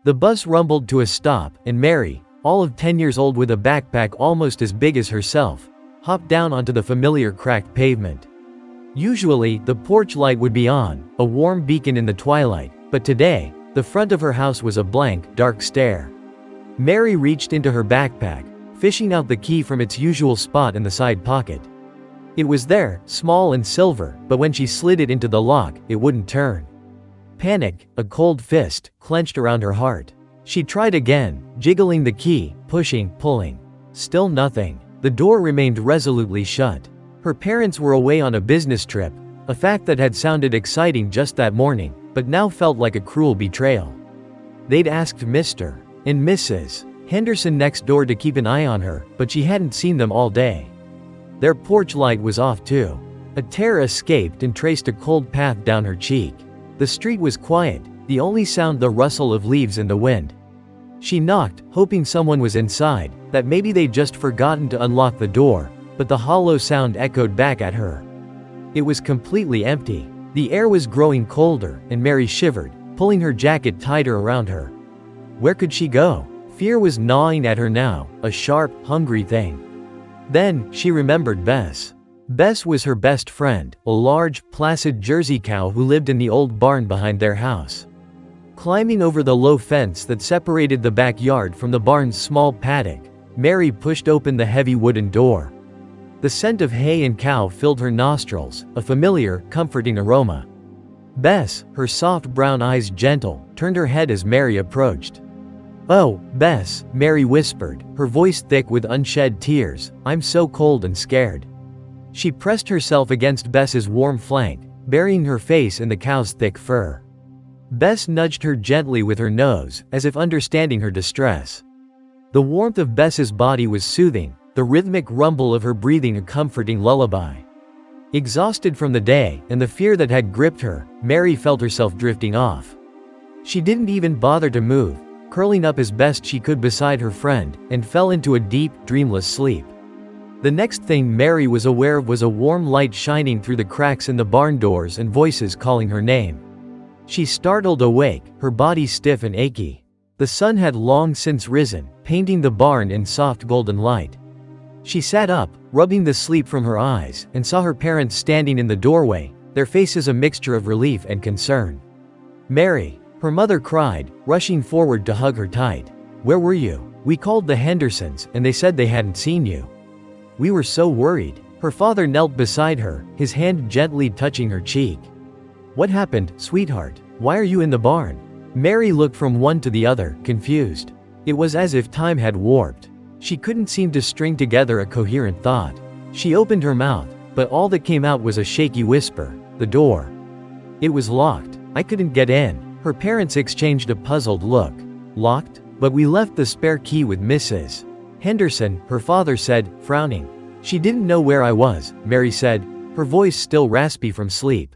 The bus rumbled to a stop, and Mary, all of 10 years old with a backpack almost as big as herself, hopped down onto the familiar cracked pavement. Usually, the porch light would be on, a warm beacon in the twilight, but today, the front of her house was a blank, dark stare. Mary reached into her backpack, fishing out the key from its usual spot in the side pocket. It was there, small and silver, but when she slid it into the lock, it wouldn't turn. Panic, a cold fist, clenched around her heart. She tried again, jiggling the key, pushing, pulling. Still nothing. The door remained resolutely shut. Her parents were away on a business trip, a fact that had sounded exciting just that morning, but now felt like a cruel betrayal. They'd asked Mr. and Mrs. Henderson next door to keep an eye on her, but she hadn't seen them all day. Their porch light was off too. A tear escaped and traced a cold path down her cheek. The street was quiet, the only sound the rustle of leaves in the wind. She knocked, hoping someone was inside, that maybe they'd just forgotten to unlock the door, but the hollow sound echoed back at her. It was completely empty. The air was growing colder, and Mary shivered, pulling her jacket tighter around her. Where could she go? Fear was gnawing at her now, a sharp, hungry thing. Then, she remembered Bess. Bess was her best friend, a large, placid Jersey cow who lived in the old barn behind their house. Climbing over the low fence that separated the backyard from the barn's small paddock, Mary pushed open the heavy wooden door. The scent of hay and cow filled her nostrils, a familiar, comforting aroma. Bess, her soft brown eyes gentle, turned her head as Mary approached. "Oh, Bess," Mary whispered, her voice thick with unshed tears, "I'm so cold and scared." She pressed herself against Bess's warm flank, burying her face in the cow's thick fur. Bess nudged her gently with her nose, as if understanding her distress. The warmth of Bess's body was soothing, the rhythmic rumble of her breathing a comforting lullaby. Exhausted from the day, and the fear that had gripped her, Mary felt herself drifting off. She didn't even bother to move, curling up as best she could beside her friend, and fell into a deep, dreamless sleep. The next thing Mary was aware of was a warm light shining through the cracks in the barn doors and voices calling her name. She startled awake, her body stiff and achy. The sun had long since risen, painting the barn in soft golden light. She sat up, rubbing the sleep from her eyes, and saw her parents standing in the doorway, their faces a mixture of relief and concern. "Mary," her mother cried, rushing forward to hug her tight. "Where were you? We called the Hendersons, and they said they hadn't seen you. We were so worried." Her father knelt beside her, his hand gently touching her cheek. "What happened, sweetheart? Why are you in the barn?" Mary looked from one to the other, confused. It was as if time had warped. She couldn't seem to string together a coherent thought. She opened her mouth, but all that came out was a shaky whisper, "The door. It was locked. I couldn't get in." Her parents exchanged a puzzled look. "Locked? But we left the spare key with Mrs. Henderson," her father said, frowning. "She didn't know where I was," Mary said, her voice still raspy from sleep.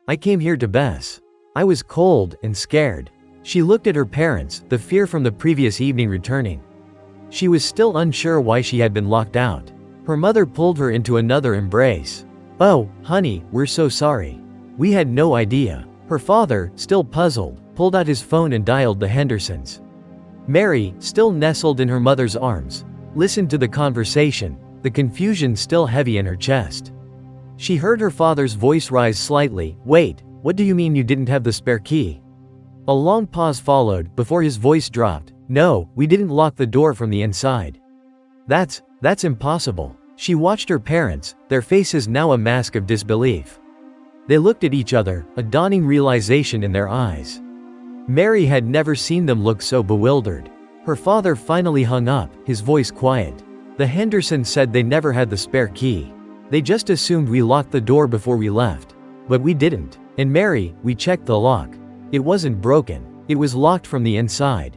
"I came here to Bess. I was cold and scared." She looked at her parents, the fear from the previous evening returning. She was still unsure why she had been locked out. Her mother pulled her into another embrace. "Oh, honey, we're so sorry. We had no idea." Her father, still puzzled, pulled out his phone and dialed the Hendersons. Mary, still nestled in her mother's arms, listened to the conversation, the confusion still heavy in her chest. She heard her father's voice rise slightly. "Wait, what do you mean you didn't have the spare key?" A long pause followed, before his voice dropped. "No, we didn't lock the door from the inside." That's impossible." She watched her parents, their faces now a mask of disbelief. They looked at each other, a dawning realization in their eyes. Mary had never seen them look so bewildered. Her father finally hung up, his voice quiet. "The Hendersons said they never had the spare key. They just assumed we locked the door before we left. But we didn't. And Mary, we checked the lock. It wasn't broken. It was locked from the inside."